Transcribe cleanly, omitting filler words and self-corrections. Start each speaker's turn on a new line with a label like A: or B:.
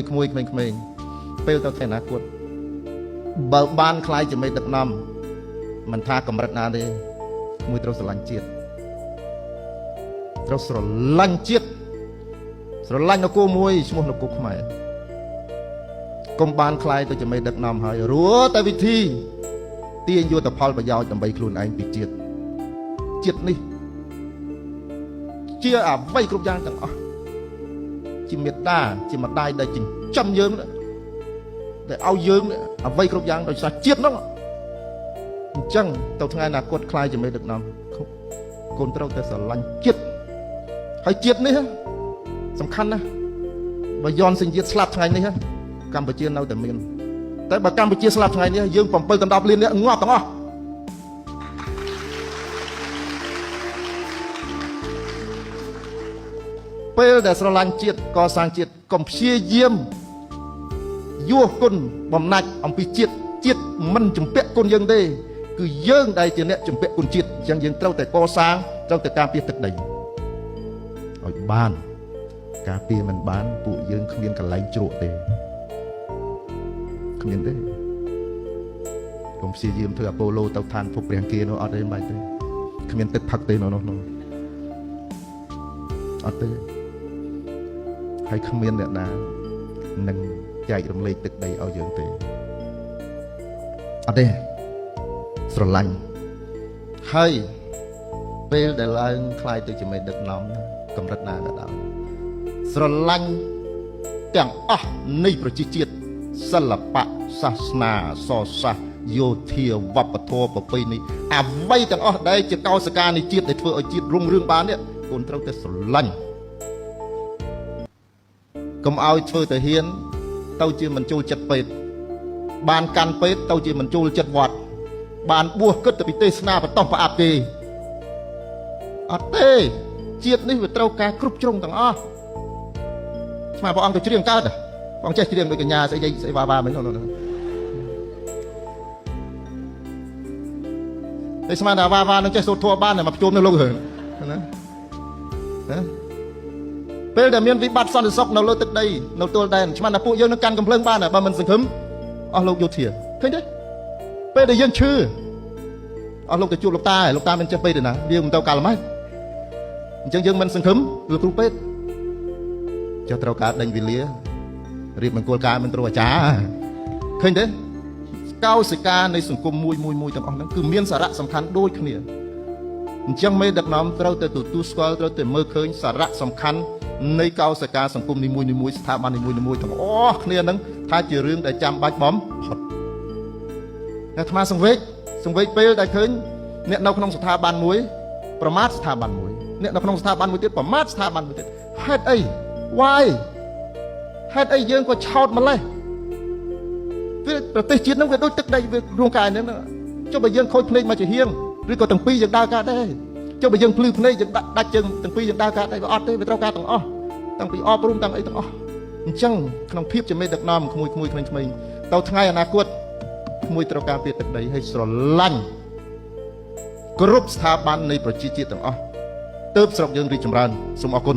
A: ក្មួយក្មេងពេលទៅថ្ងៃអនាគតបើបានខ្លាយជាមេដឹកនាំមិនថាកម្រិតណាទេក្មួយត្រូវស្រឡាញ់ជាតិត្រូវស្រឡាញ់ជាតិស្រឡាញ់នគរមួយឈ្មោះនគរខ្មែរកុំបានខ្លាយទៅជាមេដឹកនាំហើយរស់តែវិធីទាញយកតែផលប្រយោជន៍ដើម្បីខ្លួនឯងពីជាតិនេះជាអ្វីគ្រប់យ៉ាងទាំងអស់ជាមេត្តាជាម្ដាយដែលចិញ្ចឹមយើងដែលឲ្យយើងអ្វីគ្រប់យ៉ាងដោយសារជាតិហ្នឹងអញ្ចឹងទៅថ្ងៃអនាគតខ្លាយជាមេដឹកនាំកូនត្រូវតែស្រឡាញ់ជាតិហើយជាតិនេះសំខាន់ណាស់បើយន់សេចក្ដីស្លាប់ថ្ងៃនេះកម្ពុជានៅតែមានតែបើកម្ពុជាស្លាប់ថ្ងៃនេះយើង7កណ្ដប់លានអ្នកងាប់ទាំងអស់ពេលដែលស្រឡាញ់ជាតិកសាងជាតិកុំព្យាយាមយោះគុណបំណាច់អំពីជាតិមិនជំពាក់គុណយើងទេគឺយើងដែលជាអ្នកជំពាក់គុណជាតិអញ្ចឹងយើងត្រូវតែកសាងត្រូវតែការពារទឹកដីឲ្យបានការពារមិនបានពួកយើងគ្មានកន្លែងជ្រក់ទេគ្មានទេកុំព្យាយាមធ្វើអាប៉ូឡូទៅឋានភពព្រះអង្គនោះអត់ទេមិនទេគ្មានទឹកផឹកទេនោះអត់ទេហើយគ្មានអ្នកណានឹងចែករំលែកទឹកដីឲ្យយើងទេអត់ទេស្រឡាញ់ហើយពេលដែលឡើងខ្លាយទៅជាមេដឹកនាំកម្រិតណាក៏ដោយស្រឡាញ់ទាំងអស់នៃប្រជាជាតិសិល្បៈសាសនាអក្សរសាស្ត្រយោធាវប្បធម៌ប្រពៃណីអ្វីទាំងអស់ដែលជាកោសិកានៃជាតិដែលធ្វើឲ្យជាតិរុងរឿងបាននេះកូនត្រូវតែស្រឡាញ់កុំឲ្យធ្វើទៅហ៊ានទៅជាមិនចូលចិត្តពេទ្យបានកាន់ពេទ្យទៅជាមិនចូលចិត្តវត្តបានបួសគិតទៅពីទេសនាបតោះប្រអាប់គេអត់ទេជាតិនេះវាត្រូវការគ្រប់ជ្រុងទាំងអស់ស្មាព្រះអង្គទៅច្រៀងកើតព្រះអង្គចេះច្រៀងដោយកញ្ញាស្អីវ៉ាមិននោះតែស្មានថាវ៉ានឹងចេះសូត្រធម៌បានតែមកជួបនៅលោកហ្នឹងណាពេលដែលមានវិបត្តិសន្តិសុខនៅលើទឹកដីនៅទល់ដែនស្មានថាពួកយើងនឹងកាន់កំភ្លើងបានបើមិនសង្ឃឹមអស់លោកយោធាឃើញទេពេលដែលយើងឈឺអស់លោកទៅជួបលោកតាមិនចេះពេទ្យទេណាវាមិនទៅកាលម៉េចអញ្ចឹងយើងមិនសង្ឃឹមឬគ្រូពេទ្យចុះត្រូវការដេញវេលារៀបមង្គលការមិនត្រូវអាចារ្យឃើញទេកោសិកានៃសង្គមមួយទាំងអស់ហ្នឹងគឺមានសារៈសំខាន់ដូចគ្នាអញ្ចឹងមេដឹកនាំត្រូវតែទទួលស្គាល់ត្រូវតែមើលឃើញសារៈសំខាន់នៃកោសិកាសង្គមនីមួយស្ថាប័ននីមួយទាំងអស់គ្នាហ្នឹងថាជារឿងដែលចាំបាច់បំផុតអាត្មាសង្វេគពេលដែលឃើញអ្នកនៅក្នុងស្ថាប័នមួយប្រមាថស្ថាប័នមួយអ្នកនៅក្នុងស្ថាប័នមួយទៀតប្រមាថស្ថាប័នមួយទៀតហេតុអី why ហេតុអីយើងក៏ឆោតម្លេះវាប្រទេសជាតិហ្នឹងវាដូចទឹកដីវារងកាយហ្នឹងចុះបើយើងខូចភ្នែកមកជាហៀងឬក៏ទាំងពីរយើងដើរការដែរចុះបើយើងភ្លឺភ្នែកយើងដាច់ជើងទាំងពីរយើងដើរការដែរវាអត់ទេវាត្រូវការទាំងអស់ទាំងពីអប់រំទាំងអីទាំងអស់អញ្ចឹងក្នុងភាពជាមេដឹកនាំក្មួយក្មេងទៅថ្ងៃអនាគតក្មួយត្រូវការពារទឹកដីឲ្យស្រឡាញ់គ្រប់ស្ថាប័ននៃប្រជាជាតិទាំងអស់ទើបស្រុកយើងរីកចម្រើនសូមអរគុណ